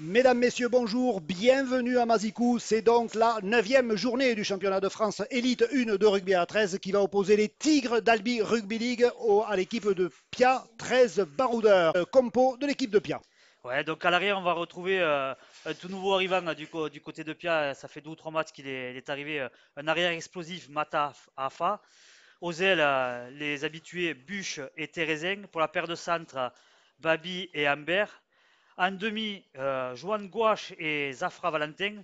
Mesdames, Messieurs, bonjour, bienvenue à Mazicou. C'est donc la 9e journée du championnat de France Élite 1 de rugby à 13 qui va opposer les Tigres d'Albi Rugby League à l'équipe de Pia, 13 baroudeurs, compo de l'équipe de Pia. Ouais, donc à l'arrière, on va retrouver un tout nouveau arrivant du côté de Pia. Ça fait 2 ou 3 matchs qu'il est arrivé. Un arrière explosif, Mata Afa. Aux ailes, les habitués Buche et Thérésin. Pour la paire de centre, Babi et Amber. En demi, Joan Gouache et Zafra Valentin.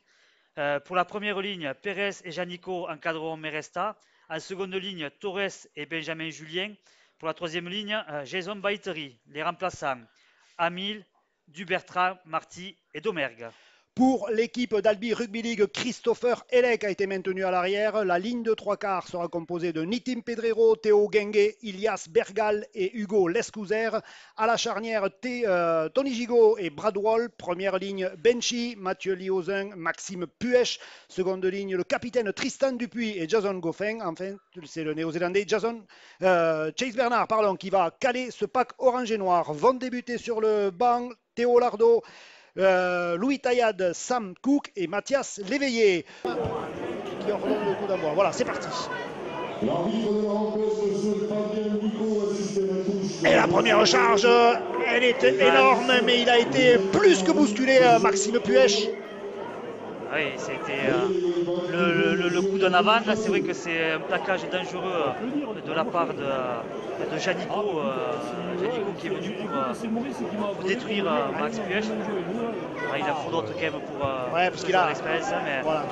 Pour la première ligne, Pérez et Janico encadreront Meresta. En seconde ligne, Torres et Benjamin Julien. Pour la troisième ligne, Jason Baiteri. Les remplaçants, Amil, Dubertrand, Marty et Domergue. Pour l'équipe d'Albi Rugby League, Christopher Elec a été maintenu à l'arrière. La ligne de 3/4 sera composée de Nitim Pedrero, Théo Gengue, Ilias Bergal et Hugo Lescouzer. À la charnière, Tony Gigot et Brad Wall. Première ligne, Benchi, Mathieu Liozin, Maxime Puech. Seconde ligne, le capitaine Tristan Dupuis et Jason Goffin. Enfin, c'est le néo-zélandais Chase Bernard qui va caler ce pack orange et noir. Vont débuter sur le banc Théo Lardo, Louis Taillade, Sam Cook et Mathias Léveillé qui ordonnent le coup d'envoi. Voilà, c'est parti. Et la première charge, elle est énorme, mais il a été plus que bousculé, Maxime Puech. Oui, c'était le coup d'en avant. Là, c'est vrai que c'est un plaquage dangereux de la part de Janico, Janico qui est venu pour détruire Max Puech. Il a trop d'autres quand même pour ouais, parce qu'il a l'expérience, mais, voilà,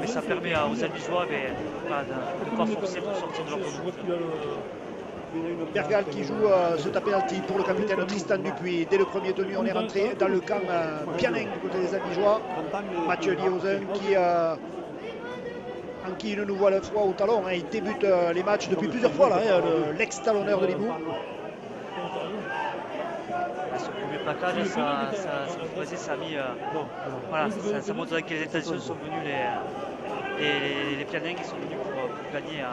mais ça permet aux Albigeois de ne pas forcer pour sortir de leur groupe. Bergal qui joue ce penalty pour le capitaine Tristan Dupuis. Dès le premier tenu, on est rentré dans le camp Pianin du côté des Albigeois. Mathieu Liozin en qui il nous voit le froid au talon. Il débute les matchs depuis plusieurs fois, l'ex-talonneur de Limoux. Ce premier plaquage, ça a mis. Voilà, ça montre dans quelles intentions sont venus les Pianins qui sont venus pour gagner.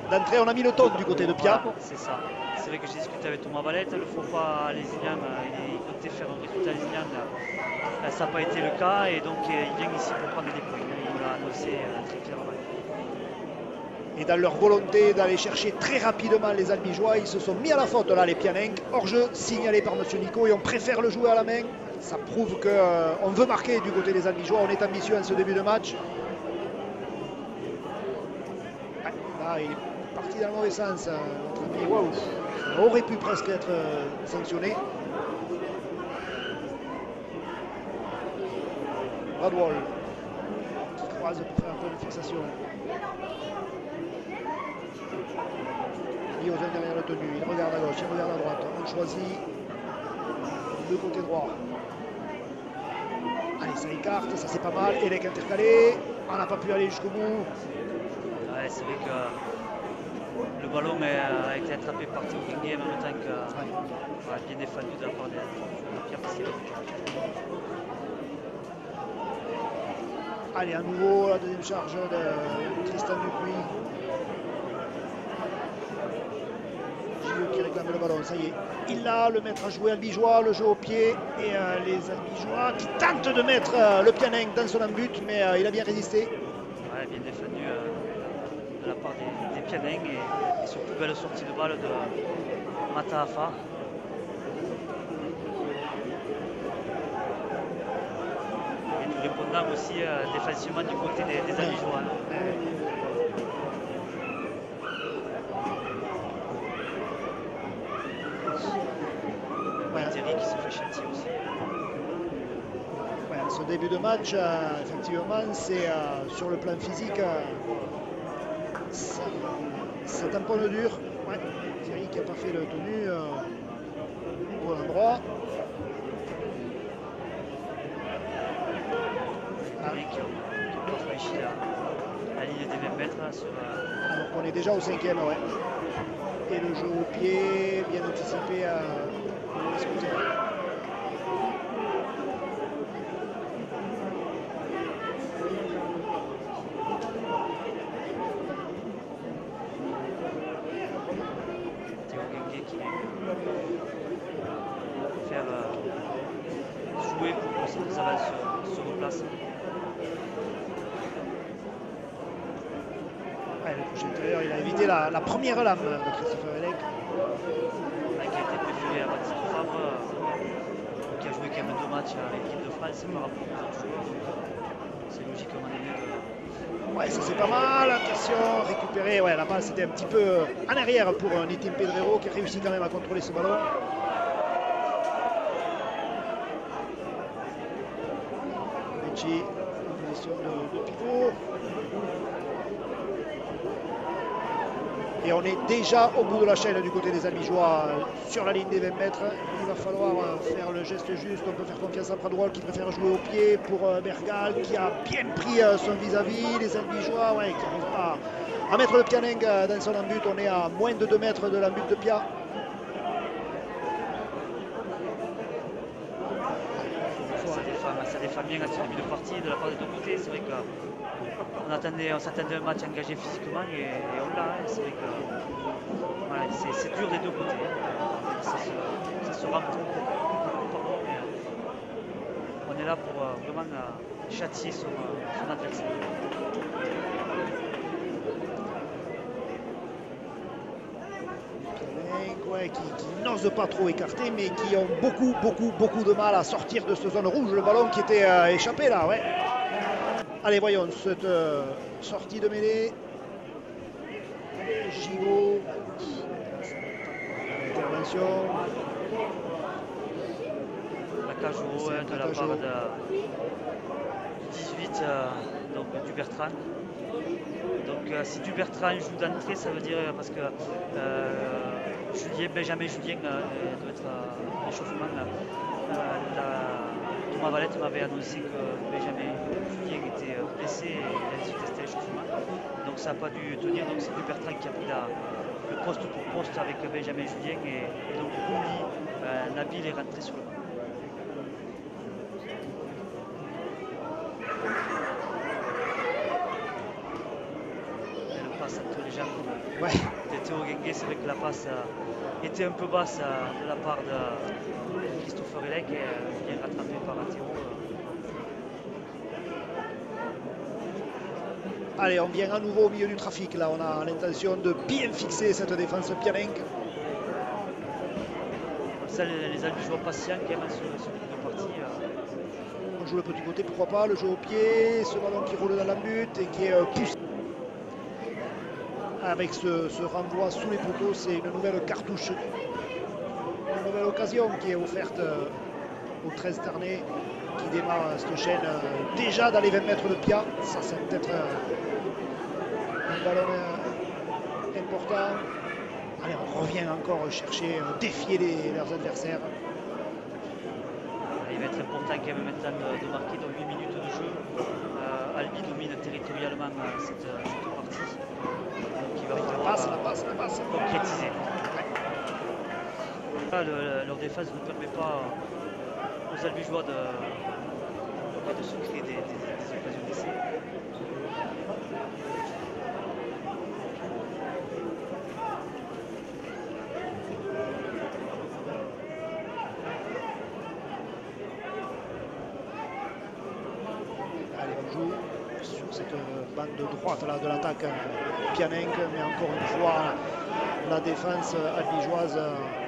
D'entrée, on a mis le ton du côté de Pia. Voilà, c'est ça. C'est vrai que j'ai discuté avec Thomas Valette, le faux pas lésinien, il comptait faire un résultat lésinien. Ça n'a pas été le cas et donc il vient ici pour prendre des points. Il nous l'a annoncé très clairement. Et dans leur volonté d'aller chercher très rapidement les Albigeois, ils se sont mis à la faute là, les Pianins. Hors-jeu signalé par M. Nico et on préfère le jouer à la main. Ça prouve qu'on veut marquer du côté des Albigeois. On est ambitieux en ce début de match. Là, il est parti dans le mauvais sens. Notre ami, wow. Ça aurait pu presque être sanctionné. Bradwell qui croise pour faire un peu de fixation. Liozin derrière le tenu, il regarde à gauche, il regarde à droite. On choisit le côté droit. Allez, ça écarte, ça c'est pas mal. Elec intercalé, on n'a pas pu aller jusqu'au bout. Ouais, c'est vrai que le ballon a été attrapé par Théo Gengue en même temps que bien défendu de la part de Pierre Pascal. Allez, à nouveau, la deuxième charge de Tristan Dupuis. Gilles qui réclame le ballon, ça y est. Il a le maître à jouer Albigeois, le jeu au pied. Et les Albigeois qui tentent de mettre le Pianin dans son embut, mais il a bien résisté. Ouais, bien défendu de la part des Pianins et surtout belle sortie de balle de Mataafa. Et tout répondant aussi défensivement du côté des Albigeois. Thierry qui se fait châtier aussi. Ouais, ce début de match, effectivement, c'est sur le plan physique, ça tamponne dur. Ouais, Thierry qui n'a pas fait le tenu au bon endroit. Thierry qui n'a pas franchi la ligne des 20 mètres. Là, alors qu'on est déjà au 5e, ouais. Et le jeu au pied, bien anticipé à l'exclusion. Théo Gengue qui faire jouer pour que Zaval se replace. Ouais, le crochet intérieur, il a évité la première lame de Christopher Elek. Qui a été préféré à Baptiste Fabre, qui a joué quand même 2 matchs à l'équipe de France par rapport aux autres joueurs. C'est logique à un moment donné de... Ouais, ça c'est pas mal, attention, récupéré. Ouais, la balle c'était un petit peu en arrière pour Nitim Pedrero qui a réussi quand même à contrôler ce ballon. Ricci en position de pivot. Et on est déjà au bout de la chaîne du côté des Albigeois sur la ligne des 20 mètres. Il va falloir faire le geste juste. On peut faire confiance à Pradwal qui préfère jouer au pied pour Bergal qui a bien pris son vis-à-vis. Les Albigeois qui n'arrivent pas à mettre le Pianeng dans son embut. On est à moins de 2 mètres de l'embut de Pia. Ça défend bien à ce début de partie de la part des deux côtés. C'est vrai qu'on s'attendait à un match engagé physiquement et on l'a. C'est vrai que voilà, c'est dur des deux côtés. Ça se rencontre parfois, mais on est là pour vraiment châtier son adversaire. Qui n'osent pas trop écarter, mais qui ont beaucoup de mal à sortir de cette zone rouge. Le ballon qui était échappé là, ouais. Allez, voyons cette sortie de mêlée. Gigot. Intervention. La cage au haut de la part de 18 donc du Bertrand. Donc si du Bertrand joue d'entrée, ça veut dire parce que Benjamin Julien doit être à l'échauffement. Thomas Valette m'avait annoncé que Benjamin Julien était blessé et il a dû tester l'échauffement. Donc ça n'a pas dû tenir. Donc c'est du Bertrand qui a pris le poste pour poste avec Benjamin Julien et donc Bouli, Nabil est rentré sur le banc. Entre les jambes de Théo Gengué, c'est vrai que la passe était un peu basse de la part de Christopher Elek et bien rattrapé par Théo. Allez, on vient à nouveau au milieu du trafic. Là, on a l'intention de bien fixer cette défense Pianeng. Ça, les Albigeois patients quand même sur le partie. On joue le petit côté, pourquoi pas, le jeu au pied, ce ballon qui roule dans la butte et qui est poussé. Avec ce renvoi sous les poteaux, c'est une nouvelle cartouche, une nouvelle occasion qui est offerte au 13 Tarnais qui démarre cette chaîne déjà dans les 20 mètres de Pia. Ça c'est peut-être un ballon important. Allez, on revient encore chercher, défier leurs adversaires. Il va être important quand même maintenant de marquer dans 8 minutes de jeu. Albi domine territorialement cette partie. Donc il va falloir la passe. concrétiser. Là, leur défense ne permet pas aux Albigeois de se créer des occasions d'essai. Allez, on joue sur cette bande de droite là, de l'attaque Pianeng, mais encore une fois, la défense albigeoise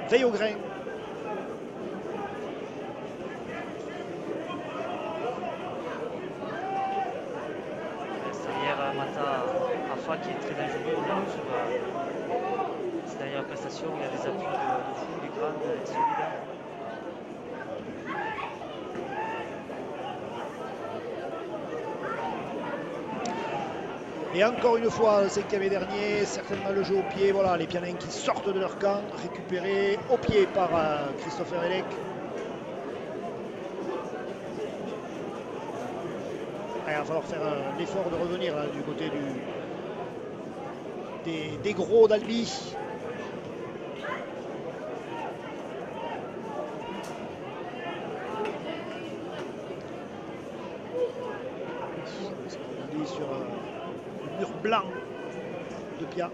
veille au grain. C'est-à-dire Mata Afa qui est très dangereux. C'est d'ailleurs prestation, il y a des appuis de fou, les grandes, les solides. Et encore une fois, le 5e et dernier, certainement le jeu au pied. Voilà, les Pianeng qui sortent de leur camp, récupérés au pied par Christopher Elek. Il va falloir faire l'effort de revenir là, du côté des gros d'Albi. On est sur le mur blanc de Pia.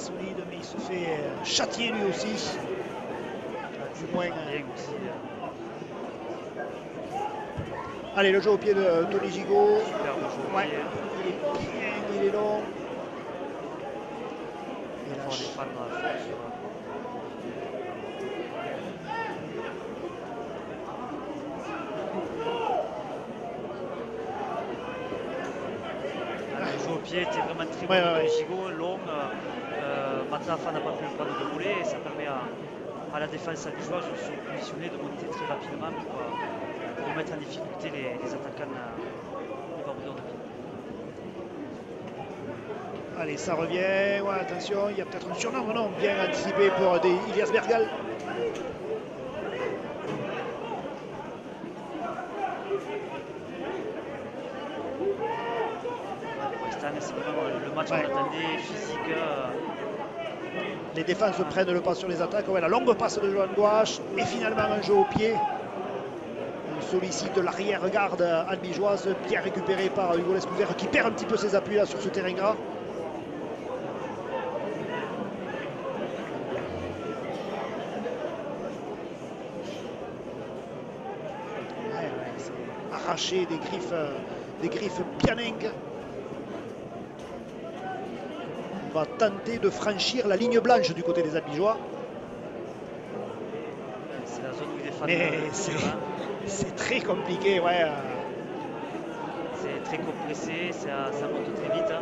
solide, mais il se fait châtier lui aussi. Du moins. Bien aussi. Allez, le jeu au pied de Tony Gigot. Superbe jeu au Ouais, pied. il est bien, il est long. Il Et faut lâche. défendre à fond sur, le jeu au pied était vraiment très bon. Ouais, ouais, ouais. Gigot, long. Matafa n'a pas pu le prendre de voler et ça permet à la défense albigeoise de se positionner, de monter très rapidement pour mettre en difficulté les attaquants du Barbouillon de pied. Allez, ça revient. Ouais, attention, il y a peut-être un surnombre, non? Bien anticipé pour Ilias Bergal. Cette année, c'est vraiment le match Ouais. qu'on attendait, physique. Les défenses prennent le pas sur les attaques. Ouais, la longue passe de Johan Gouache. Et finalement, un jeu au pied. On sollicite l'arrière-garde albigeoise, bien récupéré par Hugo Lescouser, qui perd un petit peu ses appuis là sur ce terrain gras. Arraché des griffes Pianeng. On va tenter de franchir la ligne blanche du côté des Albigeois. C'est la zone où il défend. Mais c'est très compliqué, ouais. C'est très compressé, ça monte très vite. Hein.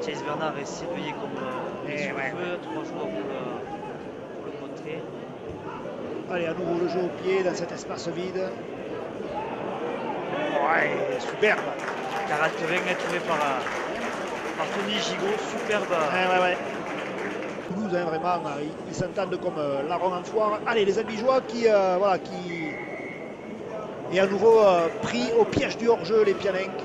Chase Bernard est surveillé comme les yeux au feu, 3 joueurs pour le contrer. Allez, à nouveau le jeu au pied dans cet espace vide. Ouais, superbe. 40-20 est trouvé par Tony Gigot, superbe. Ouais. Toulouse, hein, vraiment, ils s'entendent comme larron en foire. Allez, les Albigeois qui est à nouveau pris au piège du hors-jeu, les Pianenques.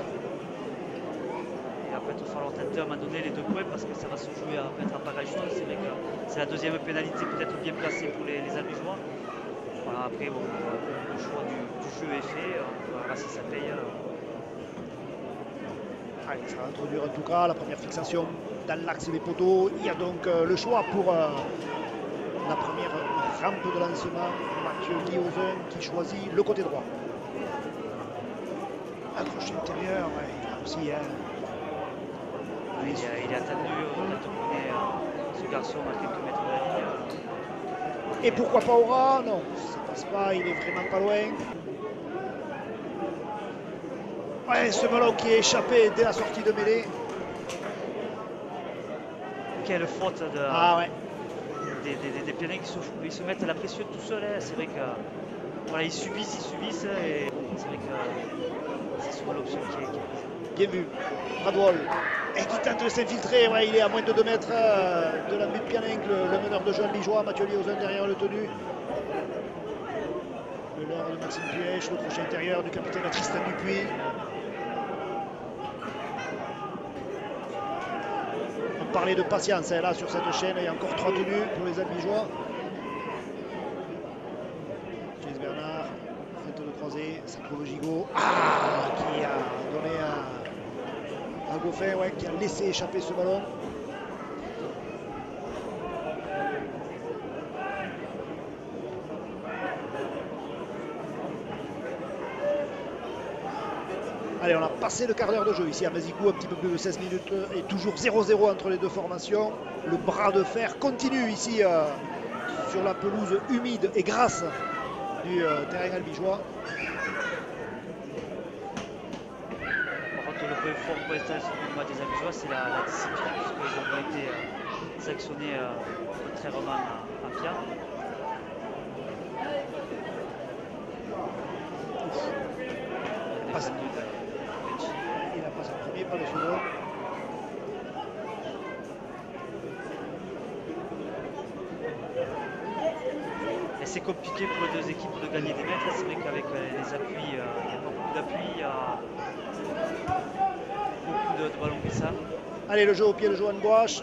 Et après, il va falloir tenter à un moment donné les 2 points parce que ça va se jouer à mettre en barrage. C'est vrai que c'est la deuxième pénalité peut-être bien placée pour les Albigeois. Voilà, après, bon, le choix du jeu est fait. On verra si ça paye. Allez, ça va introduire en tout cas la première fixation dans l'axe des poteaux. Il y a donc le choix pour la première rampe de lancement. Mathieu Guillaumin qui choisit le côté droit. Accroché intérieur, ouais, il a aussi. Il est attendu quand on connaît ce garçon à quelques mètres de la ligne. Et pourquoi pas Aura? Non, ça passe pas, il est vraiment pas loin. Ouais, ce ballon qui est échappé dès la sortie de mêlée. Quelle faute ouais. des Pianins qui se mettent à la pression tout seuls. Hein. C'est vrai que voilà, ils subissent. Et c'est vrai que c'est souvent l'option qui est prise. Bien vu. Radwol. Et qui tente de s'infiltrer. Ouais, il est à moins de 2 mètres de la butte Pianin, le meneur de jeu albigeois, Mathieu Liozun derrière le tenu. Le leurre de Maxime Piège, le crochet intérieur du capitaine Tristan Dupuis. On parlait de patience hein, là sur cette chaîne, il y a encore 3 tenues pour les albigeois. Chase Bernard, feinte de croisée, ça trouve Gigot. Qui a donné à Goffin, ouais, qui a laissé échapper ce ballon. Allez, on a passé le quart d'heure de jeu ici à Mazicou, un petit peu plus de 16 minutes et toujours 0-0 entre les deux formations. Le bras de fer continue ici sur la pelouse humide et grasse du terrain albigeois. Par contre, le point fort pour l'instant sur le match des Albigeois, c'est la discipline, puisqu'ils ont été sélectionnés contrairement à Pierre. Il a passé le premier, pas le second. Et c'est compliqué pour les deux équipes de gagner des mètres. C'est vrai qu'avec les appuis, il y a pas beaucoup d'appui, il y a beaucoup de ballons glissants. Allez, le jeu au pied de Johan Gouache.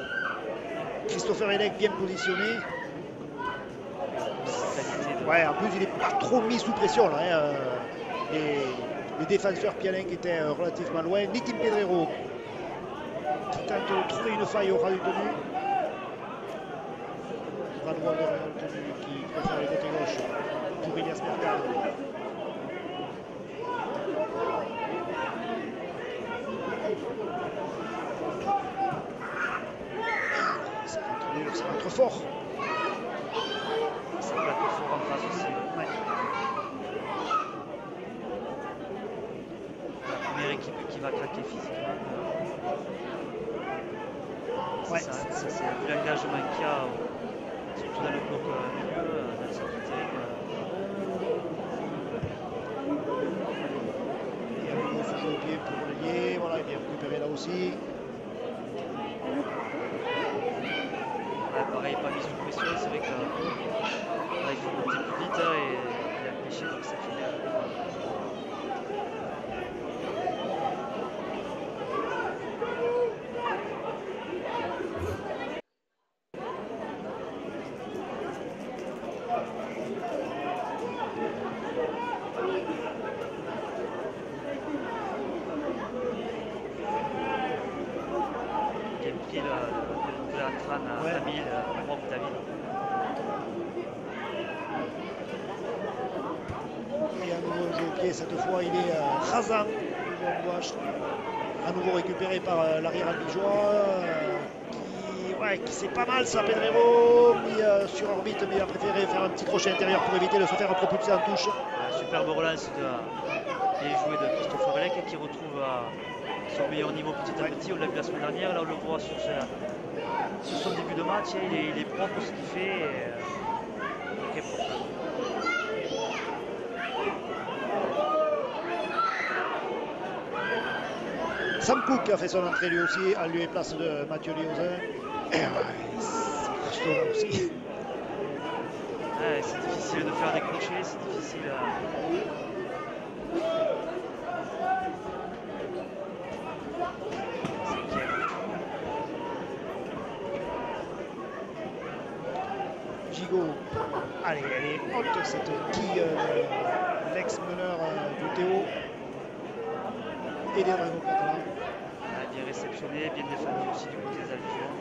Christopher Henneck bien positionné. Qualité Ouais, en plus, il n'est pas trop mis sous pression là. Hein. Les défenseurs Pialenc étaient relativement loin. Nitim Pedrero qui tente de trouver une faille au ras du tenu. Bras droit de tenu qui préfère le côté gauche pour Ilias Bergal. Ça rentre fort. Ça peut être fort en face aussi. Ouais. La première équipe qui va craquer physiquement. Ouais. Ça, c'est vu l'engagement qu'il y a, surtout dans le bloc milieu, dans le centre terrible. Et à nouveau ce jeu au pied pour Lier. Voilà, il est bien récupéré là aussi. Ouais, pareil, pas mis sous pression, c'est vrai que là, il faut monter plus vite hein, et il a pêché, donc ça fait. Ouais. David. Et à nouveau jeu au pied, cette fois il est rasant. À nouveau récupéré par l'arrière albigeois qui sait pas mal ça, Pedrero mis sur orbite, mais il a préféré faire un petit crochet intérieur pour éviter de se faire propulser en touche. Superbe relance bien joué de Christopher Elec qui retrouve son meilleur niveau petit à petit. On l'a vu la semaine dernière, là on le voit sur son début de match, il est propre ce qu'il fait. Il est propre. Sam Cook a fait son entrée lui aussi, à lieu et place de Mathieu Liozin. C'est costaud là aussi. Ouais, c'est difficile de faire des crochets, c'est difficile à... Gigot, allez, elle est haute cette quille, l'ex-meneur du Théo et des Dragons catalans. Bien réceptionné, bien défendu aussi du côté des Albigeois.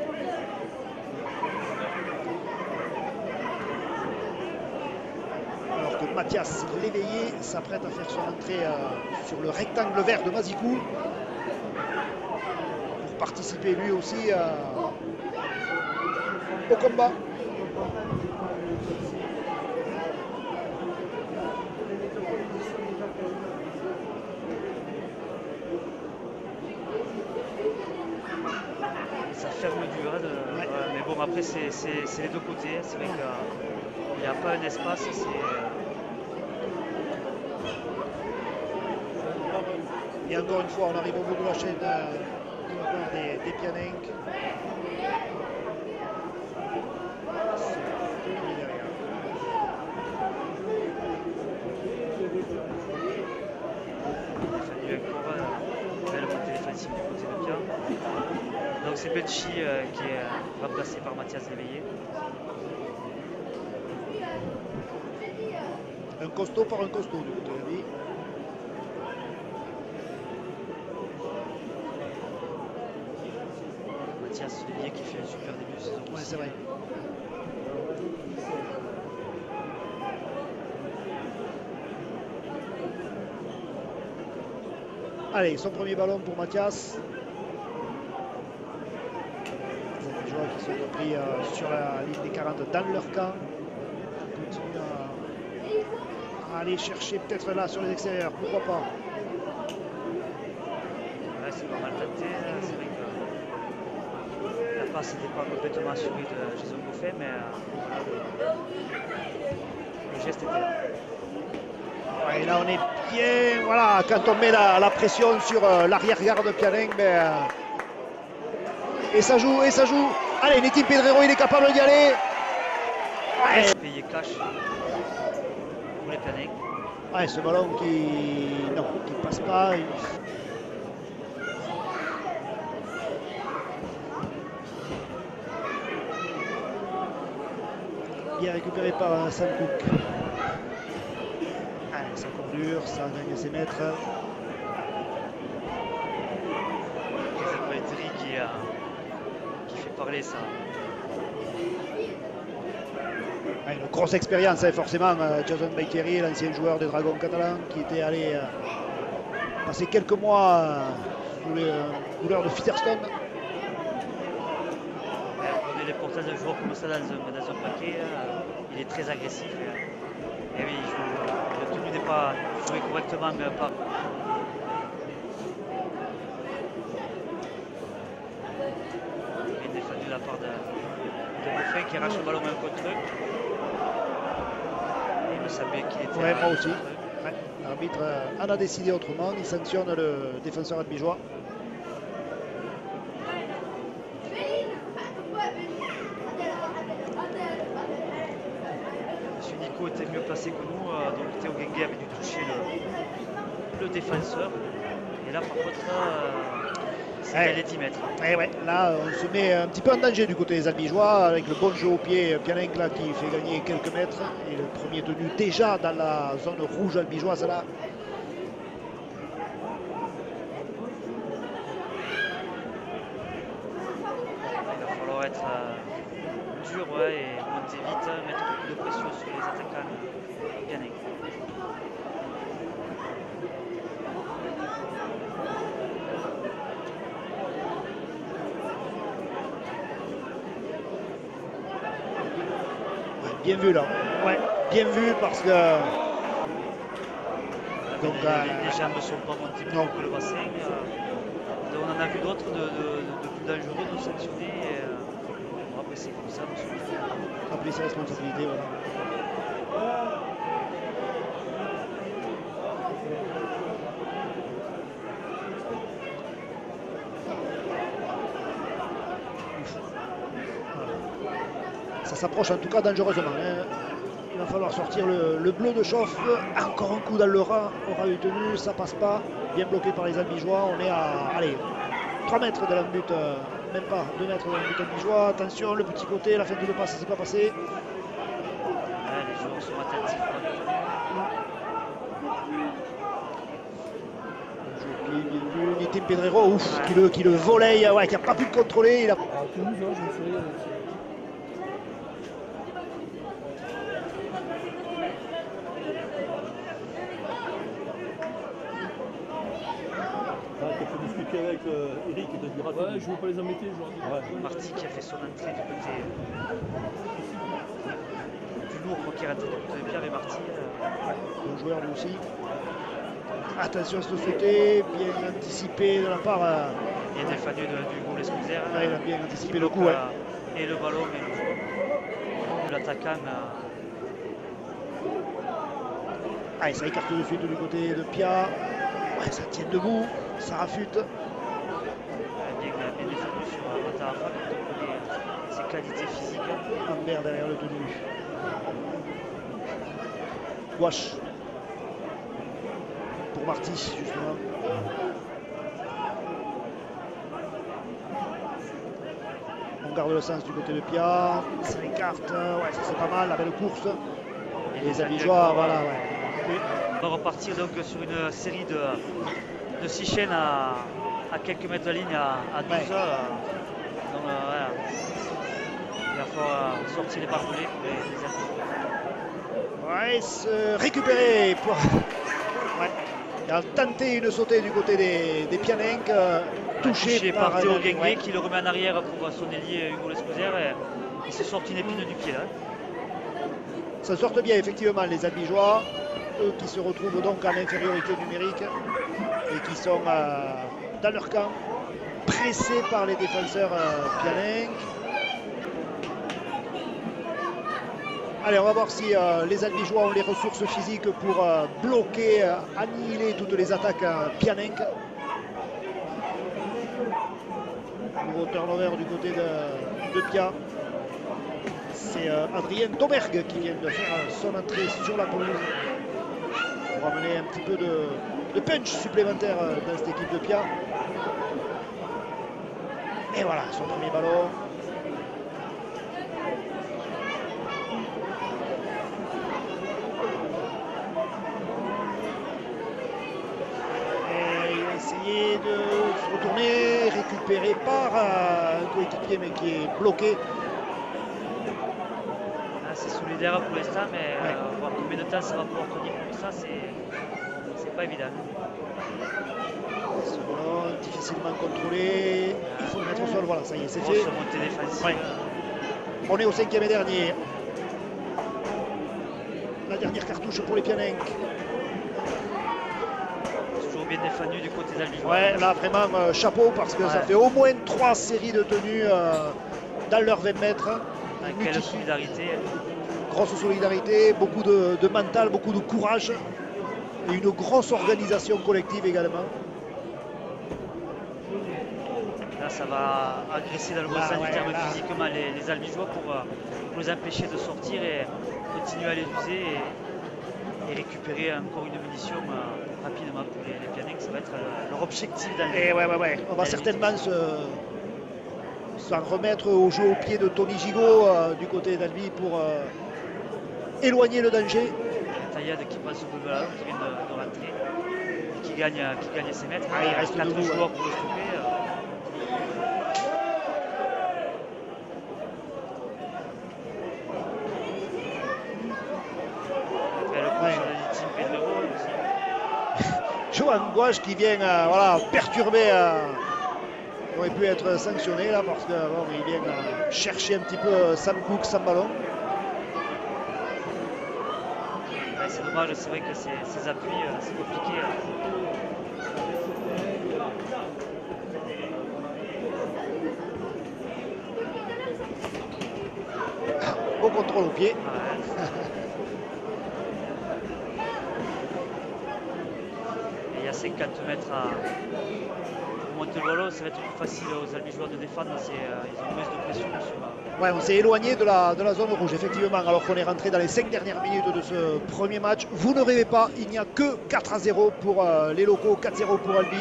Alors que Mathias l'éveillé s'apprête à faire son entrée sur le rectangle vert de Mazikou pour participer lui aussi au combat. Ça ferme dur, hein, mais bon après c'est les deux côtés, c'est vrai qu'il n'y a pas un espace, Et encore une fois, on arrive au bout de la chaîne des Pialenc. Belle montée défensive du côté de Pia. Donc c'est Belchi qui est remplacé par Mathias Léveillé. Un costaud par un costaud du côté de lui. Mathias Léveillé qui fait un super début de saison. Ouais, c'est vrai. Allez, son premier ballon pour Mathias. Les joueurs qui sont repris sur la ligne des 40 dans leur camp. Ils continuent à aller chercher peut-être là sur les extérieurs, pourquoi pas. Ouais, c'est pas mal tenté, c'est vrai que la passe n'était pas complètement assurée de Jason Goffet, mais le geste était là. Ouais, et là on est bien, voilà, quand on met la pression sur l'arrière-garde de Pialenc, et ça joue, et ça joue. Allez, Nitim Pedrero, il est capable d'y aller. Ouais. Payé cash pour les Pialenc. Ouais, ce ballon qui passe pas. Bien récupéré par Sam Cook. Ça court dur, ça gagne ses mètres. C'est Valtteri qui fait parler ça. Une grosse expérience, hein, forcément. Jason Valtteri, l'ancien joueur des Dragons catalans, qui était allé passer quelques mois sous les couleurs de Featherstone. Prenez les portages d'un joueur comme ça dans un paquet, il est très agressif. Et oui, la tenue n'est pas jouée correctement, mais pas. Bien défendu de la part de Boffin qui arrache le ballon un contre eux. Il me semblait qu'il était. Ouais, moi aussi. Ouais. L'arbitre en a décidé autrement. Il sanctionne le défenseur albigeois. Monsieur Nico était mieux placé que nous, donc Théo Gengué avait dû toucher le défenseur. Et là, par contre, c'est les 10 mètres. Et ouais, là, on se met un petit peu en danger du côté des albigeois avec le bon jeu au pied. Pianenc là qui fait gagner quelques mètres. Et le premier tenu déjà dans la zone rouge albigeoise là. Il va falloir être dur et monter vite, mettre beaucoup de pression sur les attaquants Pianenc. Bien vu là. Ouais, bien vu parce que. Donc, les jambes ne sont pas montées plus haut que le bassin. On en a vu d'autres de plus dangereux, de sanctionnés. Après, c'est comme ça. Rappeler ses responsabilités. Voilà. Ça s'approche en tout cas dangereusement. Hein. Il va falloir sortir le bleu de chauffe. Encore un coup dans le rat. Aura eu tenu, ça passe pas. Bien bloqué par les albigeois. On est à 3 mètres de la but. Même pas 2 mètres de la but albigeois. Attention, le petit côté, la fin de passe, c'est pas passé. Les joueurs sont attentifs. Bien vu. Nitim Pedrero, ouf, qui le volaille, ouais, qui n'a pas pu le contrôler. Il a... avec Eric, il te dira. Ouais, je ne veux pas les embêter aujourd'hui. Ouais. Marty qui a fait son entrée du côté du lourd, qui est rentré du côté de Pierre et Marty. Bon joueur lui aussi. Attention à ce sauté, bien anticipé de la part. Bien défendu d'Hugo Lescouser. Ouais, il a bien anticipé le coup. Ouais. Et le ballon et l'attaquant. Ah, ça écarte de suite du côté de Pia. Ouais, ça tient debout, ça rafute. Bien défendu sur Mata Afa, quand on connaît ses qualités physiques. Ambert derrière le tenu. Gouache. Pour Marty, justement. On garde le sens du côté de Pia. Ça écarte. Ouais, ça c'est pas mal, la belle course. Et les albigeois, voilà, ouais. On va repartir donc sur une série de 6 chaînes à quelques mètres de ligne à 12 heures. Donc voilà. Il va falloir sortir les barbelés pour les albigeois. Ouais, se récupérer pour. Ouais. Il a tenté une sautée du côté des Pianenc, touché par Théo Gengué, ouais, qui le remet en arrière pour son ailier Hugo Lescouser et se sort une épine du pied là. Ça sortent bien effectivement les albigeois, eux qui se retrouvent donc en infériorité numérique et qui sont dans leur camp, pressés par les défenseurs Pianenc. Allez, on va voir si les albigeois ont les ressources physiques pour bloquer, annihiler toutes les attaques Pianenc. Nouveau turnover du côté de Pia. C'est Adrien Domergue qui vient de faire son entrée sur la pelouse pour amener un petit peu de punch supplémentaire dans cette équipe de Pia. Et voilà, son premier ballon. récupéré par un coéquipier mais qui est bloqué. Ah, c'est solidaire pour l'instant, mais voir combien de temps ça va pouvoir tenir pour ça, c'est pas évident. Ce ballon difficilement contrôlé. Il faut le mettre au sol. Voilà, ça y est, c'est fait. Grosse montée défensive. Ouais. On est au 5e et dernier. La dernière cartouche pour les Pianenques. Toujours bien défendu du côté d'Albigeois. Ouais, là vraiment chapeau parce que ça fait au moins 3 séries de tenues dans leurs 20 mètres. Avec quelle solidarité. Grosse solidarité, beaucoup de mental, beaucoup de courage et une grosse organisation collective également. Là, ça va agresser dans le bon sens du terme physiquement les Albigeois pour les empêcher de sortir et continuer à les user et récupérer encore une munition rapidement pour les Pianenques. Ça va être leur objectif d'aller. On va certainement s'en remettre au jeu au pied de Tony Gigot du côté d'Albi pour éloigner le danger. Taillade qui passe au ballon, qui vient de rentrer et qui gagne ses mètres. Il reste 4 debout, joueurs pour le stopper. Johan Gouache qui vient perturber, il aurait pu être sanctionné là parce qu'il vient chercher un petit peu Sam Cook sans ballon. C'est dommage, c'est vrai que ces appuis, c'est compliqué. Au contrôle au pied. Ouais. Et il y a 50 mètres pour monter le ballon, ça va être plus facile aux Albigeois de défendre. Ils ont moins de pression sur. Ouais, on s'est éloigné de la zone rouge, effectivement, alors qu'on est rentré dans les 5 dernières minutes de ce premier match. Vous ne rêvez pas, il n'y a que 4-0 pour les locaux, 4-0 pour Albi.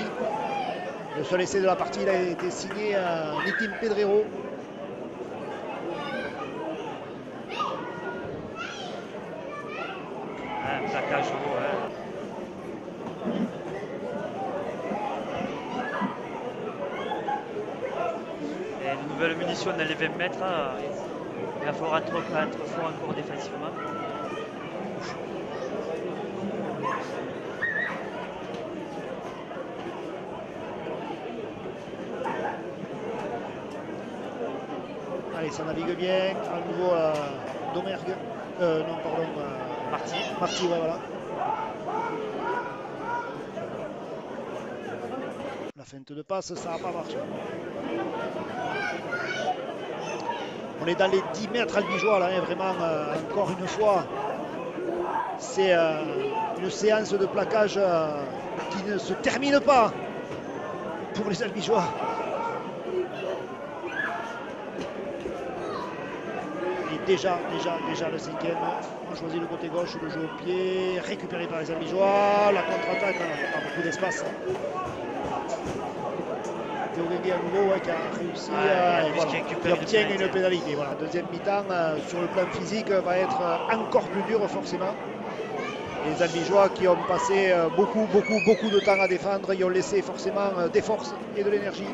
Le seul essai de la partie il a été signé à Nitim Pedrero. Un plaquage haut, Et une nouvelle munition dans les 20 mètres, il va falloir être fort encore défensivement. Allez, ça navigue bien. À nouveau Domergue. Marty, ouais, voilà. La feinte de passe, ça n'a pas marché. On est dans les 10 mètres albigeois, là, hein, vraiment, encore une fois. C'est une séance de plaquage qui ne se termine pas pour les albigeois. Et déjà le 5e. On choisit le côté gauche, le jeu au pied, récupéré par les albigeois. La contre-attaque, pas beaucoup d'espace. Théo Guinguet à nouveau qui a réussi qui obtient une pénalité. Voilà, deuxième mi-temps sur le plan physique va être encore plus dur forcément. Les Albigeois qui ont passé beaucoup de temps à défendre, ils ont laissé forcément des forces et de l'énergie.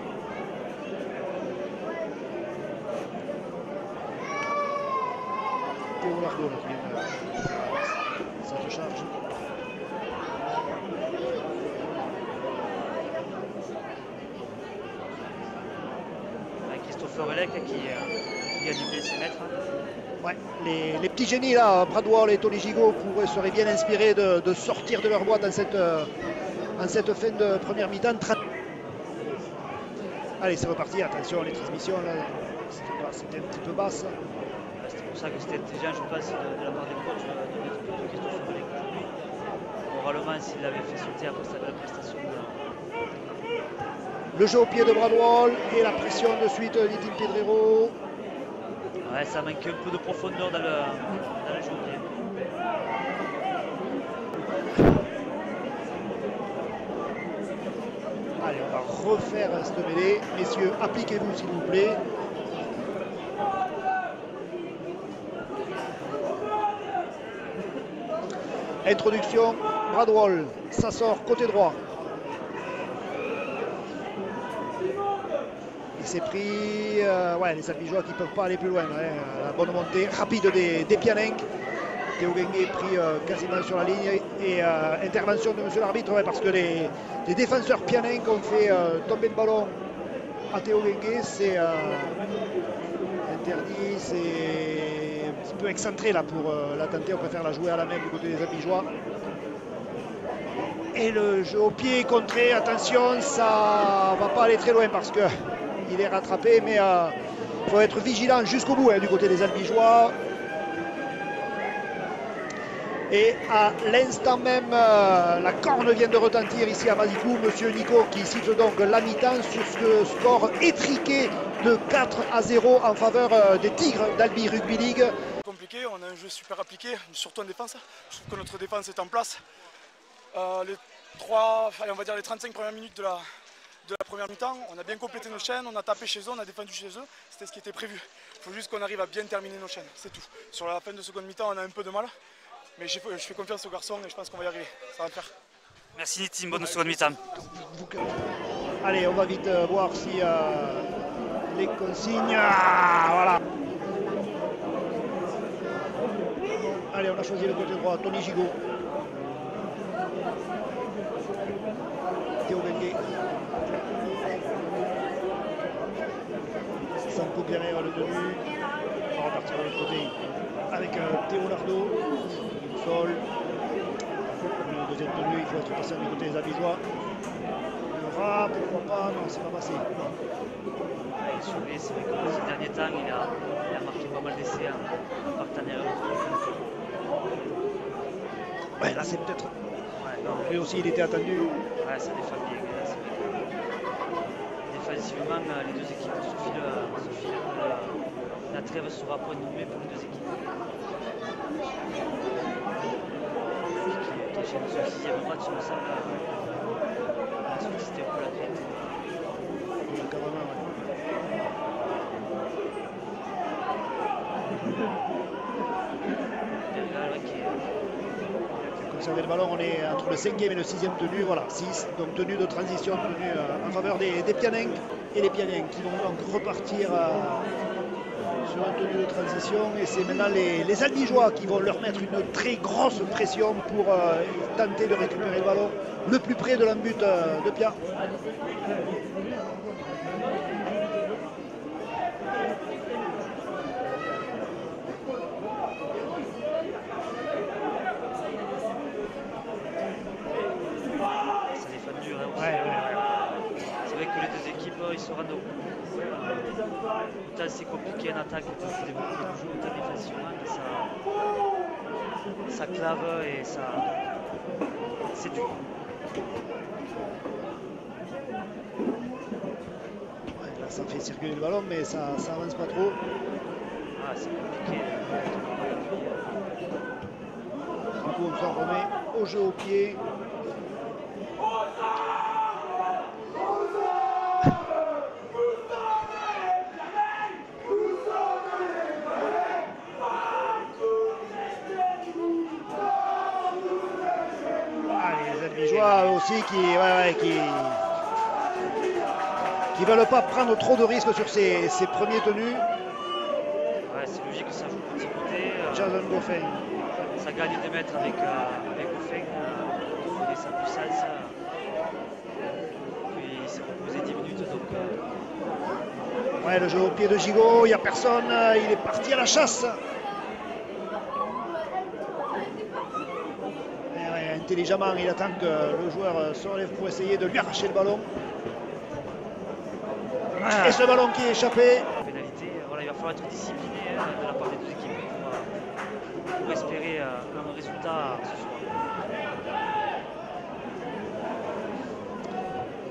Théo Largo qui vient cette charge. Forelec qui a doublé ses mètres. Ouais, les petits génies là, Bradwell et Tony Gigot seraient bien inspirés de sortir de leur boîte dans cette fin de première mi-temps. Allez, c'est reparti, attention, les transmissions là, c'était un petit peu basse. C'est pour ça que c'était intelligent, je pense, de la part des coachs de mettre plutôt Christophe Forelec aujourd'hui. Moralement, s'il l'avait fait sauter après sa belle prestation. Le jeu au pied de Bradwell et la pression de suite d'Itim Pedrero. Ouais, ça manque un peu de profondeur dans le jeu au pied. Allez, on va refaire cette mêlée. Messieurs, appliquez-vous s'il vous plaît. Introduction, Bradwell, ça sort côté droit. Il s'est pris les Albigeois qui ne peuvent pas aller plus loin. La bonne montée rapide des Pianenques. Théo Gengué est pris quasiment sur la ligne et intervention de monsieur l'arbitre parce que les défenseurs Pianenques ont fait tomber le ballon à Théo Gengué. C'est interdit, c'est un petit peu excentré là pour la tenter. On préfère la jouer à la main du côté des Albigeois. Et le jeu au pied est contré, attention, ça va pas aller très loin parce qu'il est rattrapé, mais il faut être vigilant jusqu'au bout du côté des Albigeois. Et à l'instant même, la corne vient de retentir ici à Mazicou. Monsieur Nico qui siffle donc la mi-temps sur ce score étriqué de 4-0 en faveur des Tigres d'Albi Rugby League. Compliqué, on a un jeu super appliqué, surtout en défense. Je trouve que notre défense est en place. Les 35 premières minutes de la première mi-temps, on a bien complété nos chaînes, on a tapé chez eux, on a défendu chez eux. C'était ce qui était prévu. Il faut juste qu'on arrive à bien terminer nos chaînes, c'est tout. Sur la fin de seconde mi-temps, on a un peu de mal. Mais je fais confiance aux garçons et je pense qu'on va y arriver. Ça va le faire. Merci Nitim, bonne seconde mi-temps. Allez, on va vite voir si les consignes. Voilà. Allez, on a choisi le côté droit, Tony Gigot. Théo Gengué. Sanko Pierre le tenu. On va repartir de l'autre côté avec Théo Lardo. Sol. Le deuxième tenu, il faut être patient du côté des Albigeois. Le rat, pourquoi pas? Non, c'est pas passé. C'est vrai que ces derniers temps, il a marqué pas mal d'essais en partenaire. Ouais, là c'est peut-être. Lui aussi, il était attendu. Ouais, ça défend bien. Défensivement, les deux équipes se filent. La trêve sera point nommée pour les deux équipes. Qui enchaîne son sixième match, il me semble. Ensuite, c'était un peu la crête. Conserver le ballon, on est entre le 5e et le 6e tenu, voilà, 6, donc tenue de transition, tenue en faveur des Pianenques, et les Pianenques qui vont donc repartir sur un tenue de transition, et c'est maintenant les Albigeois qui vont leur mettre une très grosse pression pour tenter de récupérer le ballon le plus près de l'embut de Pia. C'est vrai que les deux équipes, ils se rendent autant c'est compliqué en attaque de développer le jeu, autant défensivement, mais ça clave et ça c'est dur. Là, ça fait circuler le ballon, mais ça avance pas trop. Ah, c'est compliqué. Du coup, on s'en remet au jeu au pied. Aussi qui veulent pas prendre trop de risques sur ces premiers tenus. Ouais, c'est logique que ça joue petit côté. Jason Goffin. Ça gagne des mètres avec Goffin, et sa puissance. Puis il s'est reposé 10 minutes donc. Ouais, le jeu au pied de Gigot, il n'y a personne, il est parti à la chasse. Intelligemment, il attend que le joueur se relève pour essayer de lui arracher le ballon. Et ce ballon qui est échappé. Pénalité, voilà, il va falloir être discipliné de la part des deux équipes pour espérer un résultat ce soir.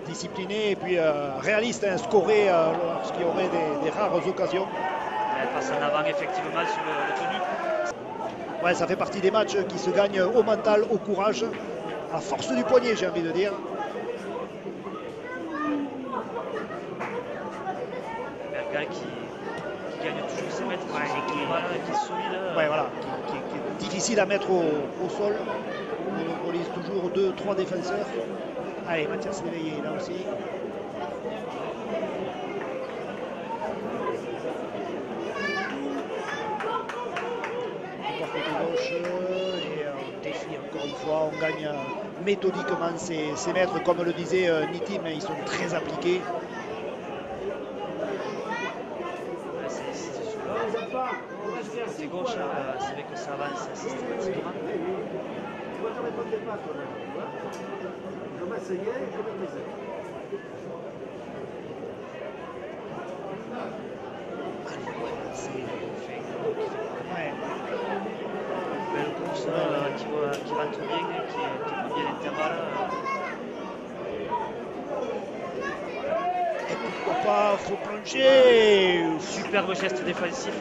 Discipliné et puis réaliste, scoré lorsqu'il y aurait des rares occasions. Elle passe en avant effectivement sur le tenu. Ouais, ça fait partie des matchs qui se gagnent au mental, au courage, à force du poignet, j'ai envie de dire. Bergal qui gagne toujours ses mètres, qui est solide. Ouais, voilà, qui est difficile à mettre au sol. On monopolise toujours 2-3 défenseurs. Allez, Mathias Léveillé là aussi. encore une fois, on gagne méthodiquement ces mètres. Comme le disait Nitim, ils sont très appliqués. C'est gauche, c'est vrai que ça avance systématiquement. Belle course qui rentre bien, qui prend bien l'intervalle. Et pourquoi pas, faut plonger. Superbe geste défensif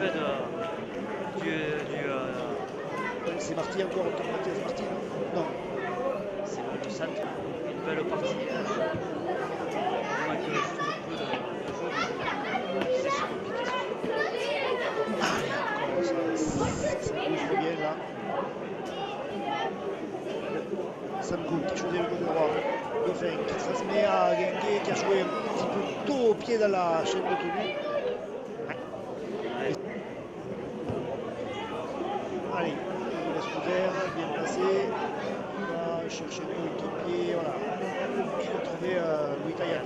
C'est Marty encore, Mathias Marty, non? C'est le centre, une belle partie. Il juste un peu de jeu, c'est compliqué. Ça bouge bien là. Samgout qui choisit le côté droit. Dauphin qui transmet à Gengué qui a joué un petit peu tôt au pied dans la chaîne de tenue. Allez, Lescouser, bien placé. On va chercher le coéquipier, voilà. Et retrouver Louis Tayat.